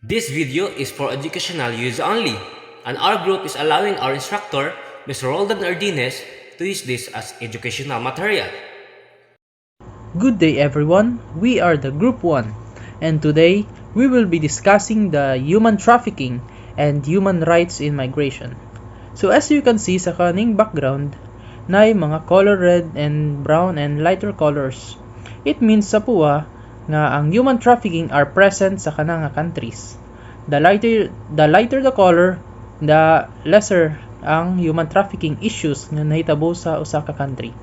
This video is for educational use only, and our group is allowing our instructor, Mr. Roldan Ardines, to use this as educational material. Good day everyone, we are the Group 1 and today we will be discussing the human trafficking and human rights in migration. So as you can see sa kaning background, na mga color red and brown and lighter colors. It means sa puwa nga ang human trafficking are present sa kanang countries. The lighter the color, the lesser ang human trafficking issues nga nahitabo sa usa ka country.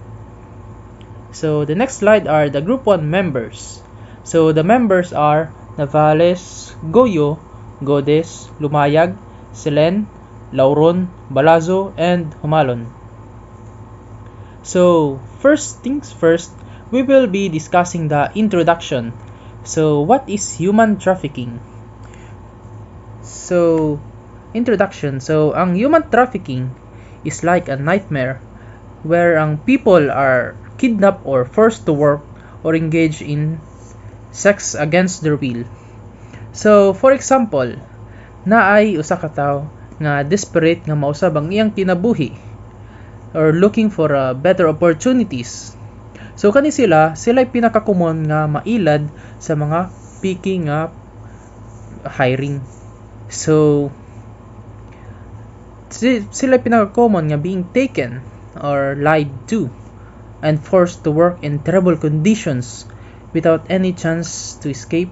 So the next slide are the Group 1 members. So the members are Navales, Goyo, Godes, Lumayag, Selen, Lauron, Balazo, and Humalon. So first things first, we will be discussing the introduction. So what is human trafficking? So introduction. So ang human trafficking is like a nightmare where ang people are kidnapped or forced to work or engage in sex against their will. So for example, naay usa ka tawo nga desperate nga mausab ang iyang kinabuhi or looking for better opportunities. So kani sila'y pinaka-common nga mailad sa mga picking nga hiring. So sila'y pinaka-common nga being taken or lied to and forced to work in terrible conditions without any chance to escape.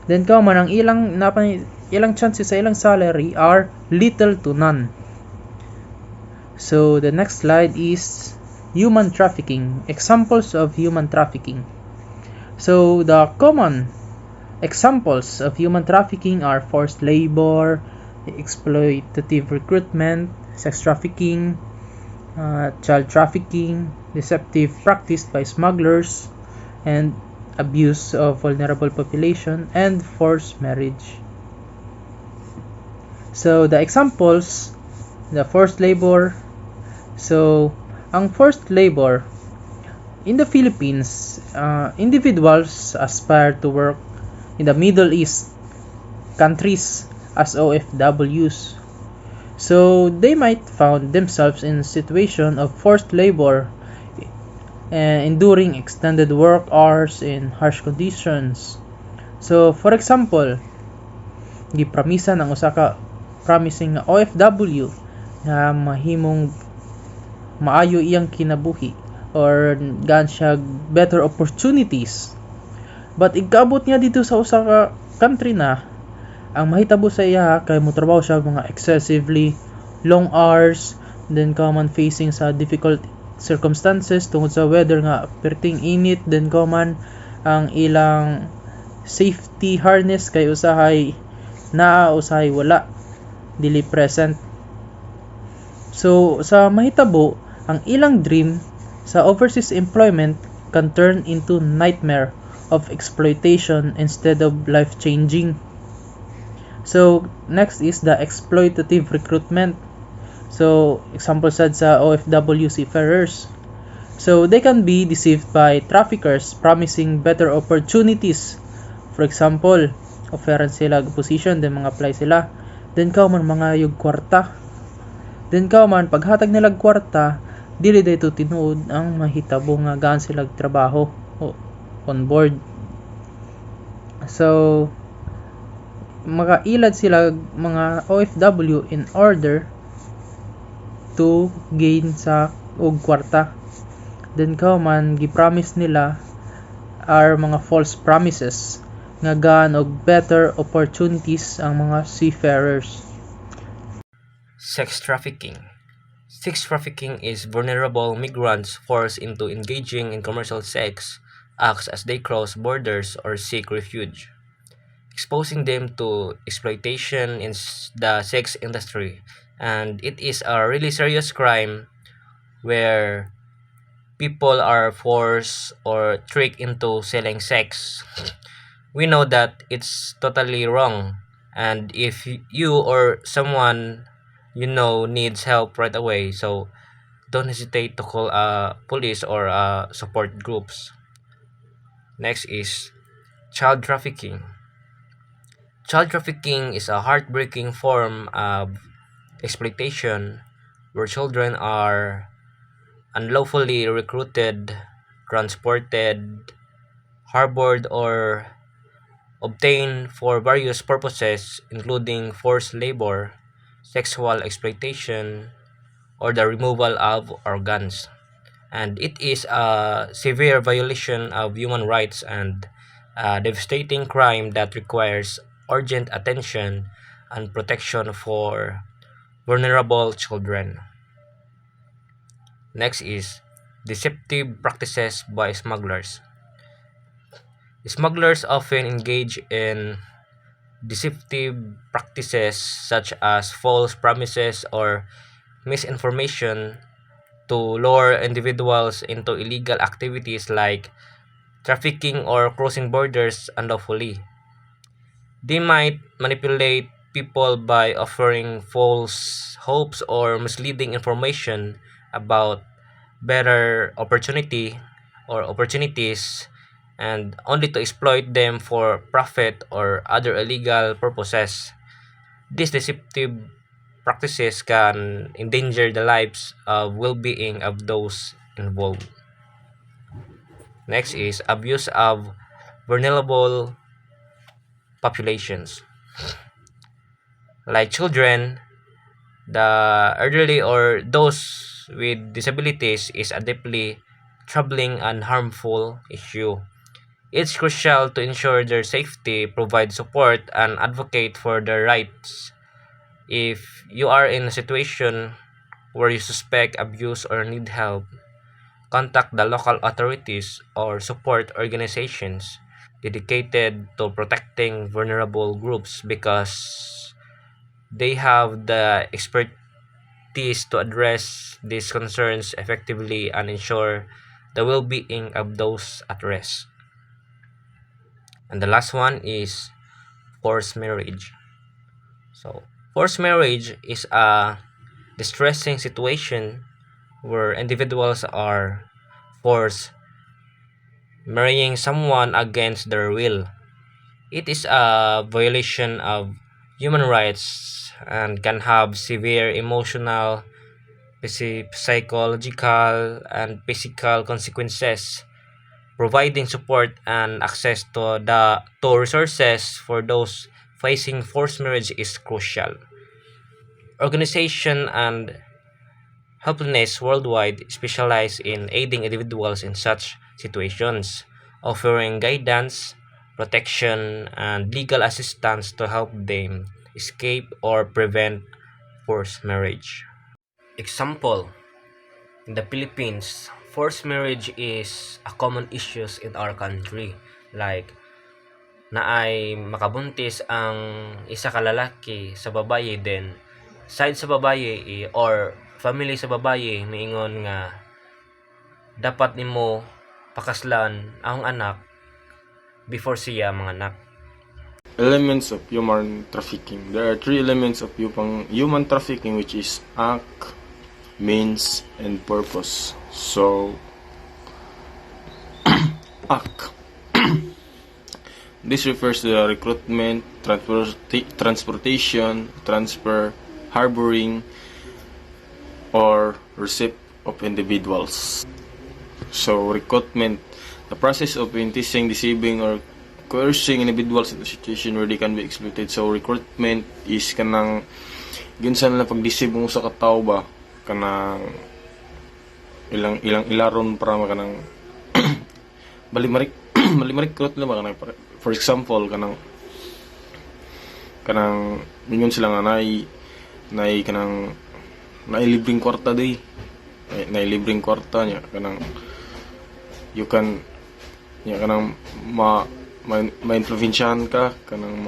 Then man ang ilang chances sa ilang salary are little to none. So the next slide is human trafficking, examples of human trafficking. So the common examples of human trafficking are forced labor, exploitative recruitment, sex trafficking, child trafficking, deceptive practice by smugglers, and abuse of vulnerable population, and forced marriage. So the examples, the forced labor. So ang forced labor in the Philippines, individuals aspire to work in the Middle East countries as OFWs. So they might find themselves in a situation of forced labor, enduring extended work hours in harsh conditions. So for example, gipromisa ng usa ka promising OFW na mahimong maayo iyang kinabuhi or gaan siya better opportunities. But igkaabot niya dito sa usa ka country na ang mahitabo sa iya kay motrabaho siya mga excessively long hours, then man facing sa difficult circumstances tungod sa weather nga perting init, then man ang ilang safety harness kay usahay wala dili present. So sa mahitabo, ang ilang dream sa overseas employment can turn into nightmare of exploitation instead of life-changing. So next is the exploitative recruitment. So example sad sa OFW seafarers. So they can be deceived by traffickers promising better opportunities. For example, offeran sila position, then mga apply sila. Then man mga yung kwarta. Then man paghatag nila kwarta, dili dayto tinuod ang mahitabo nga gaan sila trabaho on board. So makailad sila mga OFW in order to gain sa og kwarta. Then man gipromise nila are mga false promises nga gaan og better opportunities ang mga seafarers. Sex trafficking. Sex trafficking is vulnerable migrants forced into engaging in commercial sex acts as they cross borders or seek refuge, exposing them to exploitation in the sex industry. And it is a really serious crime where people are forced or tricked into selling sex. We know that it's totally wrong, and if you or someone you know needs help right away, so don't hesitate to call police or support groups. Next is child trafficking. Child trafficking is a heartbreaking form of exploitation where children are unlawfully recruited, transported, harbored, or obtained for various purposes, including forced labor, sexual exploitation, or the removal of organs. And it is a severe violation of human rights and a devastating crime that requires urgent attention and protection for vulnerable children. Next is deceptive practices by smugglers. Smugglers often engage in deceptive practices such as false promises or misinformation to lure individuals into illegal activities like trafficking or crossing borders unlawfully. They might manipulate people by offering false hopes or misleading information about better opportunities and only to exploit them for profit or other illegal purposes. These deceptive practices can endanger the lives of well-being of those involved. Next is abuse of vulnerable populations. Like children, the elderly or those with disabilities is a deeply troubling and harmful issue. It's crucial to ensure their safety, provide support, and advocate for their rights. If you are in a situation where you suspect abuse or need help, contact the local authorities or support organizations dedicated to protecting vulnerable groups because they have the expertise to address these concerns effectively and ensure the well-being of those at risk. And the last one is forced marriage. So, forced marriage is a distressing situation where individuals are forced marrying someone against their will. It is a violation of human rights and can have severe emotional, psychological, and physical consequences. Providing support and access to resources for those facing forced marriage is crucial. Organization and helpliness worldwide specialize in aiding individuals in such situations, offering guidance, protection, and legal assistance to help them escape or prevent forced marriage. Example, in the Philippines, forced marriage is a common issue in our country. Like, naay makabuntis ang isa ka lalaki sa babaye then side sa babaye or family sa babaye miingon nga dapat nimo pakaslan ang anak before siya manganak. Elements of human trafficking. There are three elements of human trafficking, which is act, means, and purpose. So, act. This refers to the recruitment, transportation, transfer, harboring, or receipt of individuals. So, recruitment, the process of enticing, deceiving, or coercing individuals in a situation where they can be exploited. So, recruitment is kanang ginsan na pag-deceive mo sa katao ba kanang ilang ilaron para makanang balimarik recruit na ba kanang, for example kanang mingon sila nga nay kanang libreng kwarta day, nay libreng kwarta niya kanang you can niya kanang ma-influensyahan ka kanang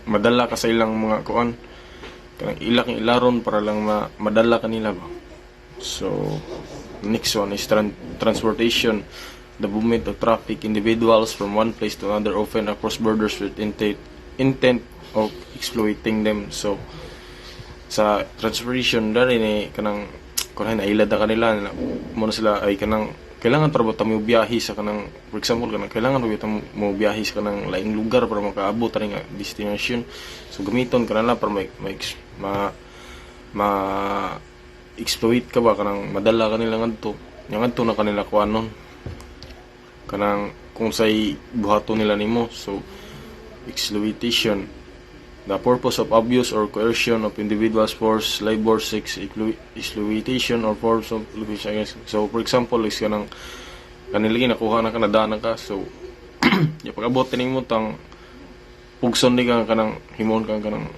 madala ka sa ilang mga kuan kanang ilang ilaron para lang madala kanila ba. So next one is transportation, the movement of traffic individuals from one place to another, often across borders with intent of exploiting them. So sa transportation dari ni kanang kunahin na ilad na kanila mo na sila ay kanang kailangan para ba mo biyahe sa kanang, for example kanang kailangan ba mo biyahe sa kanang laing lugar para makaabot ani nga destination. So gamiton kanala para ma exploit ka ba kanang madala kanila ngadto. Yang ngadto na kanila kuanon. Kanang kung say buhaton nila nimo. So exploitation, the purpose of abuse or coercion of individuals, force, labor, sex, exploitation, or forms of exploitation. So, for example, is kanang kanilagi nakuha na ka, nadaan ka. So, yung pag-abot tining mo tang pugson ni ka kanang himon ka kanang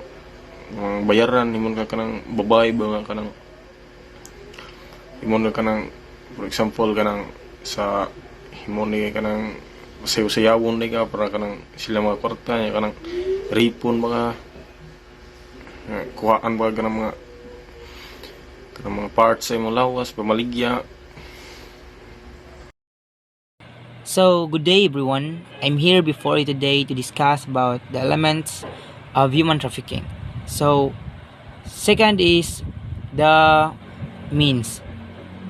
bayaran, himon ka kanang babae ba nga kanang himon ka kanang, for example, kanang sa himon ni kanang sayaw-sayawon ni ka para kanang sila mga kwarta niya kanang ripon mga kuhaan ba kanang mga parts sa imong lawas pamaligya. So, good day everyone. I'm here before you today to discuss about the elements of human trafficking. So, second is the means.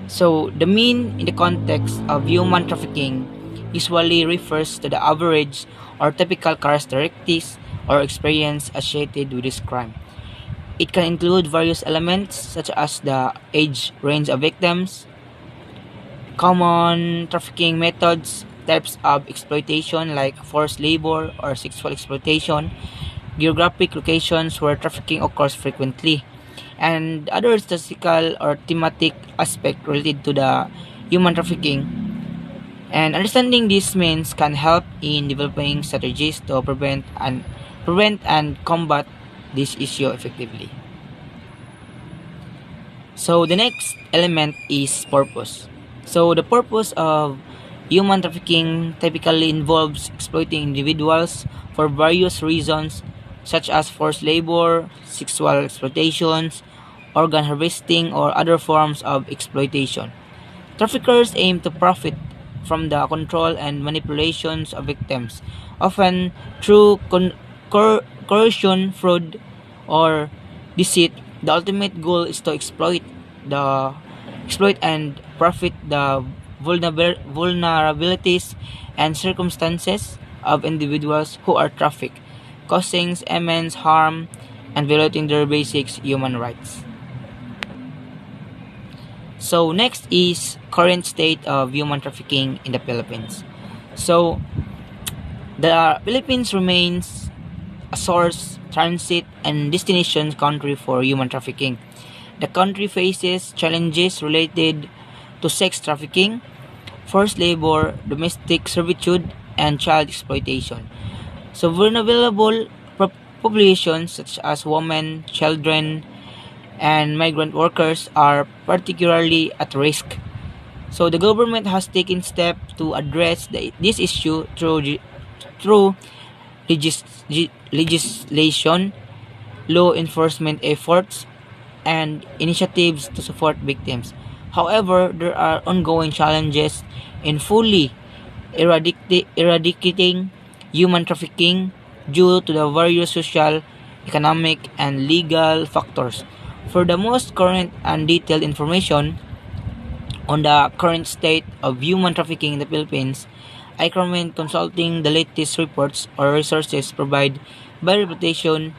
So, the mean in the context of human trafficking usually refers to the average or typical characteristics or experience associated with this crime. It can include various elements such as the age range of victims, common trafficking methods, types of exploitation like forced labor or sexual exploitation, geographic locations where trafficking occurs frequently, and other statistical or thematic aspect related to the human trafficking. And understanding these means can help in developing strategies to prevent and combat this issue effectively. So the next element is purpose. So the purpose of human trafficking typically involves exploiting individuals for various reasons such as forced labor, sexual exploitations, organ harvesting, or other forms of exploitation. Traffickers aim to profit from the control and manipulations of victims, often through coercion, fraud, or deceit. The ultimate goal is to exploit and profit the vulnerabilities and circumstances of individuals who are trafficked, causing immense harm and violating their basic human rights. So next is current state of human trafficking in the Philippines. So the Philippines remains a source, transit, and destination country for human trafficking. The country faces challenges related to sex trafficking, forced labor, domestic servitude, and child exploitation. So vulnerable populations such as women, children, and migrant workers are particularly at risk. So the government has taken steps to address this issue through legislation, law enforcement efforts, and initiatives to support victims. However, there are ongoing challenges in fully eradicating human trafficking due to the various social, economic, and legal factors. For the most current and detailed information on the current state of human trafficking in the Philippines, I recommend consulting the latest reports or resources provided by reputation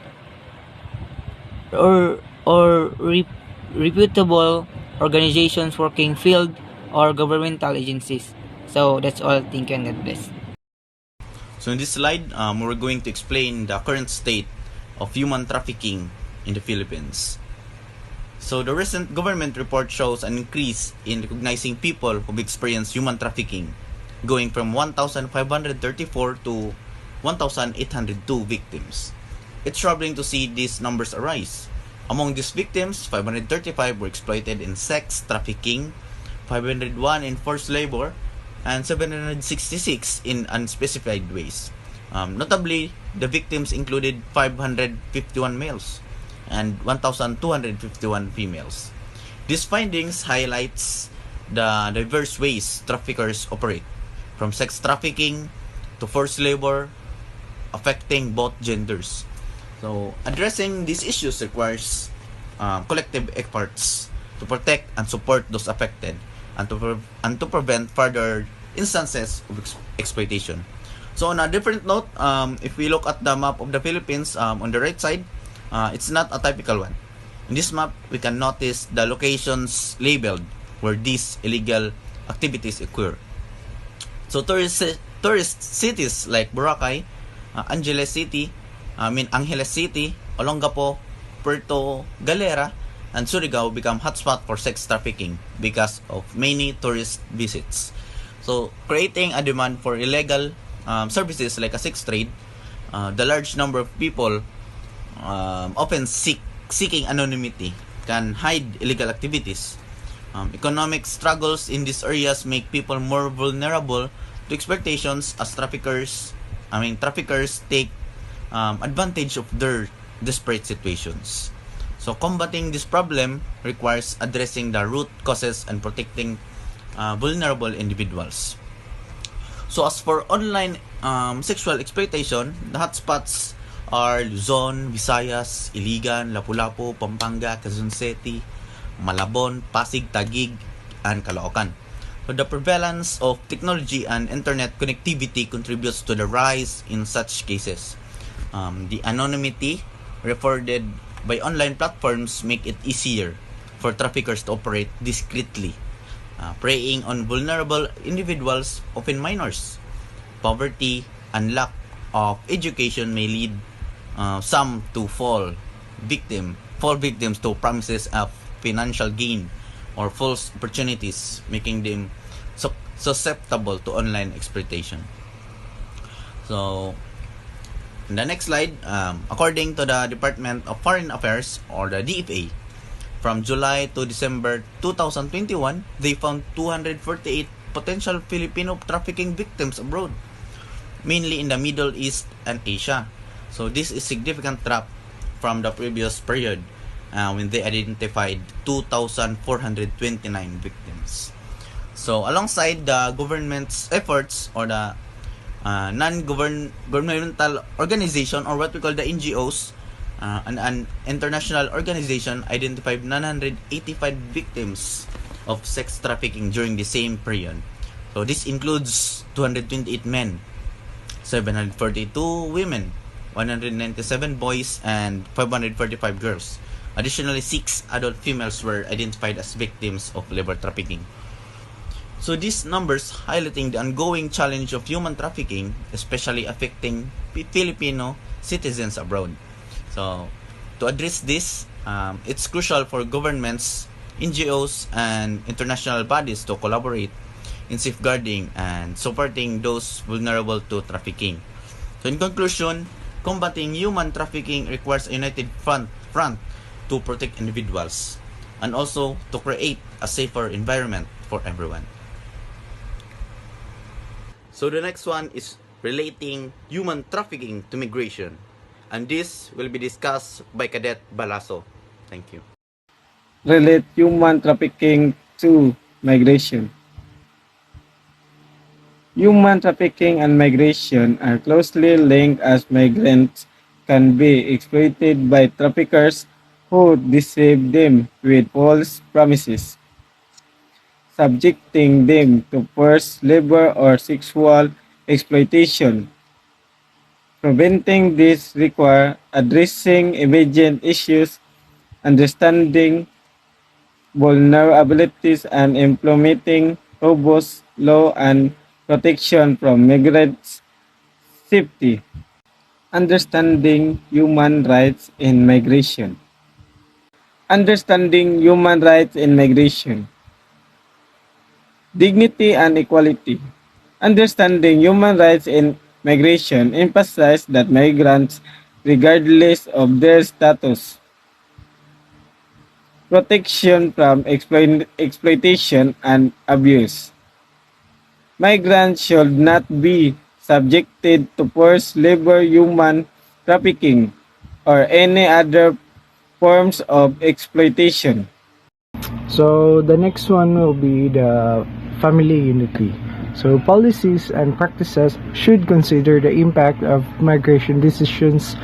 or reputable organizations working field or governmental agencies. So that's all. Thank you and God bless. So in this slide, we're going to explain the current state of human trafficking in the Philippines. So the recent government report shows an increase in recognizing people who've experienced human trafficking, going from 1,534 to 1,802 victims. It's troubling to see these numbers arise. Among these victims, 535 were exploited in sex trafficking, 501 in forced labor, and 766 in unspecified ways. Notably, the victims included 551 males and 1,251 females. These findings highlights the diverse ways traffickers operate, from sex trafficking to forced labor, affecting both genders. So, addressing these issues requires collective efforts to protect and support those affected, and to prevent further instances of exploitation. So on a different note, if we look at the map of the Philippines, on the right side, it's not a typical one. In this map, we can notice the locations labeled where these illegal activities occur. So tourist cities like Boracay, Angeles City, Olongapo, Puerto Galera, and Surigao become hotspot for sex trafficking because of many tourist visits. So creating a demand for illegal services like a sex trade, the large number of people often seeking anonymity can hide illegal activities. Economic struggles in these areas make people more vulnerable to exploitations as traffickers take advantage of their desperate situations. So combating this problem requires addressing the root causes and protecting vulnerable individuals. So as for online sexual exploitation, the hotspots are Luzon, Visayas, Iligan, Lapu-Lapu, Pampanga, Quezon City, Malabon, Pasig, Taguig, and Caloocan. So the prevalence of technology and internet connectivity contributes to the rise in such cases. The anonymity afforded by online platforms make it easier for traffickers to operate discreetly, preying on vulnerable individuals, often minors. Poverty and lack of education may lead some to fall victims to promises of financial gain or false opportunities, making them susceptible to online exploitation. So, in the next slide, according to the Department of Foreign Affairs or the DFA, from July to December 2021, they found 248 potential Filipino trafficking victims abroad, mainly in the Middle East and Asia. So this is significant drop from the previous period when they identified 2,429 victims. So alongside the government's efforts or the non-governmental organization or what we call the NGOs, an international organization identified 985 victims of sex trafficking during the same period. So this includes 228 men, 742 women, 197 boys, and 545 girls. Additionally, 6 adult females were identified as victims of labor trafficking. So these numbers highlighting the ongoing challenge of human trafficking, especially affecting Filipino citizens abroad. So to address this, it's crucial for governments, NGOs, and international bodies to collaborate in safeguarding and supporting those vulnerable to trafficking. So in conclusion, combating human trafficking requires a united front to protect individuals and also to create a safer environment for everyone. So the next one is relating human trafficking to migration, and this will be discussed by Cadet Balaso. Thank you. Relate human trafficking to migration. Human trafficking and migration are closely linked as migrants can be exploited by traffickers who deceive them with false promises, subjecting them to forced labor or sexual exploitation. Preventing this requires addressing immediate issues, understanding vulnerabilities, and implementing robust law and protection from migrants' safety. Understanding human rights in migration. Understanding human rights in migration. Dignity and equality. Understanding human rights in migration emphasizes that migrants, regardless of their status, protection from exploitation and abuse. Migrants should not be subjected to forced labor, human trafficking, or any other forms of exploitation. So the next one will be the family unity. So policies and practices should consider the impact of migration decisions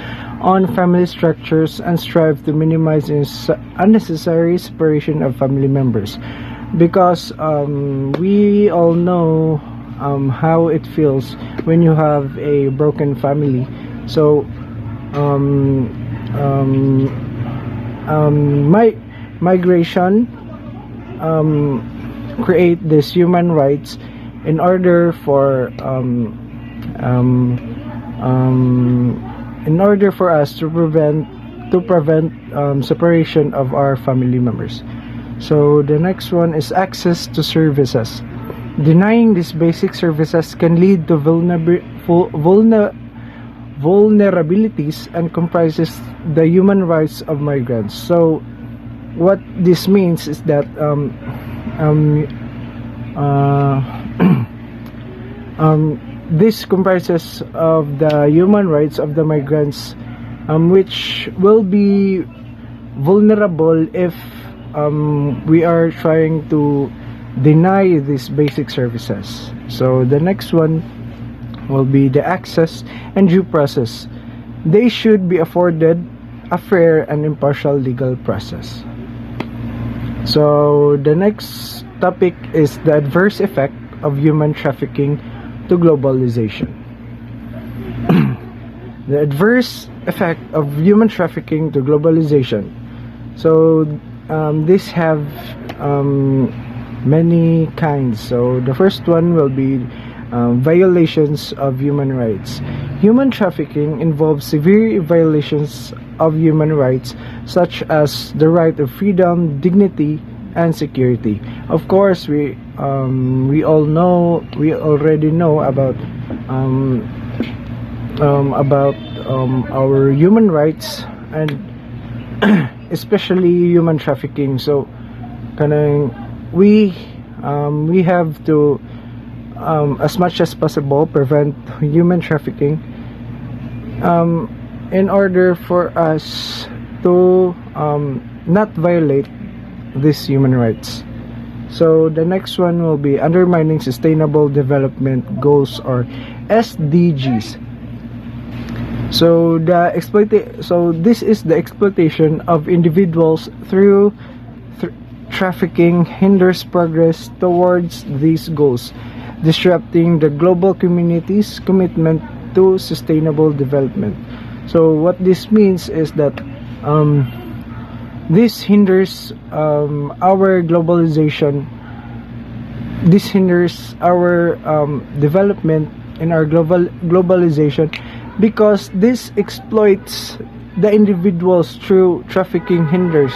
on family structures and strive to minimize unnecessary separation of family members. because we all know how it feels when you have a broken family. So um, um, my migration create this human rights in order for um, in order for us to prevent separation of our family members. So the next one is access to services. Denying these basic services can lead to vulnerabilities and comprises the human rights of migrants. So what this means is that um, uh, this comprises of the human rights of the migrants, which will be vulnerable if we are trying to deny these basic services. So the next one will be the access and due process. They should be afforded a fair and impartial legal process. So the next topic is the adverse effect of human trafficking to globalization. The adverse effect of human trafficking to globalization. So these have many kinds. So the first one will be violations of human rights. Human trafficking involves severe violations of human rights, such as the right of freedom, dignity, and security. Of course, we already know about our human rights, and especially human trafficking. So kanang we have to as much as possible prevent human trafficking in order for us to not violate these human rights. So the next one will be undermining sustainable development goals, or SDGs. So this is the exploitation of individuals through trafficking hinders progress towards these goals, disrupting the global community's commitment to sustainable development. So what this means is that this hinders our globalization. This hinders our development in our globalization, because this exploits the individuals through trafficking hinders.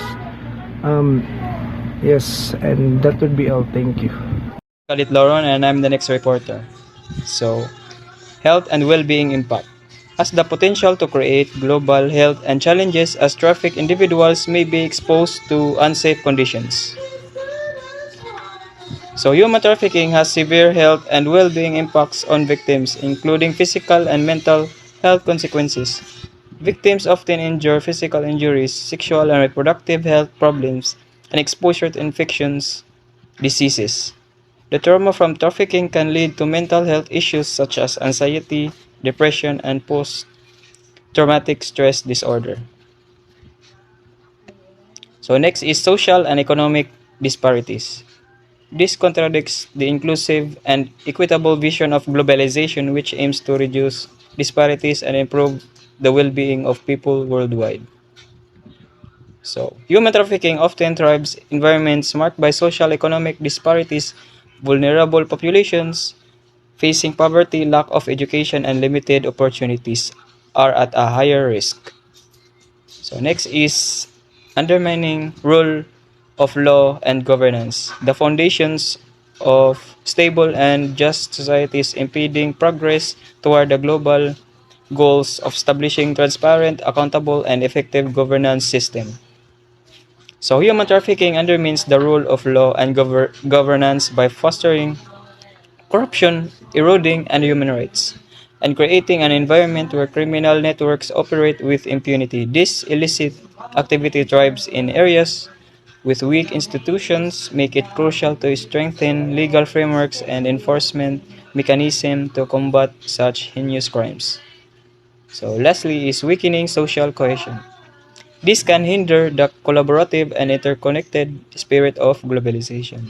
Yes, and that would be all. Thank you. Kalit Loron, and I'm the next reporter. So, health and well-being impact has the potential to create global health and challenges as trafficked individuals may be exposed to unsafe conditions. So, human trafficking has severe health and well-being impacts on victims, including physical and mental health consequences. Victims often endure physical injuries, sexual and reproductive health problems, and exposure to infections, diseases. The trauma from trafficking can lead to mental health issues such as anxiety, depression, and post-traumatic stress disorder. So next is social and economic disparities. This contradicts the inclusive and equitable vision of globalization, which aims to reduce disparities and improve the well-being of people worldwide. So, human trafficking often thrives in environments marked by social economic disparities, vulnerable populations, facing poverty, lack of education, and limited opportunities are at a higher risk. So next is undermining rule of law and governance. The foundations of stable and just societies impeding progress toward the global goals of establishing transparent, accountable, and effective governance system. So human trafficking undermines the rule of law and governance by fostering corruption, eroding and human rights, and creating an environment where criminal networks operate with impunity. This illicit activity thrives in areas with weak institutions, make it crucial to strengthen legal frameworks and enforcement mechanisms to combat such heinous crimes. So lastly is weakening social cohesion. This can hinder the collaborative and interconnected spirit of globalization.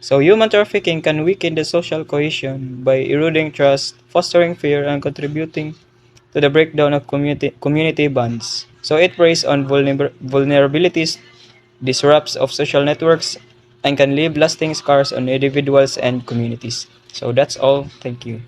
So human trafficking can weaken the social cohesion by eroding trust, fostering fear, and contributing to the breakdown of community bonds. So it preys on vulnerabilities, disrupts of social networks, and can leave lasting scars on individuals and communities. So that's all. Thank you.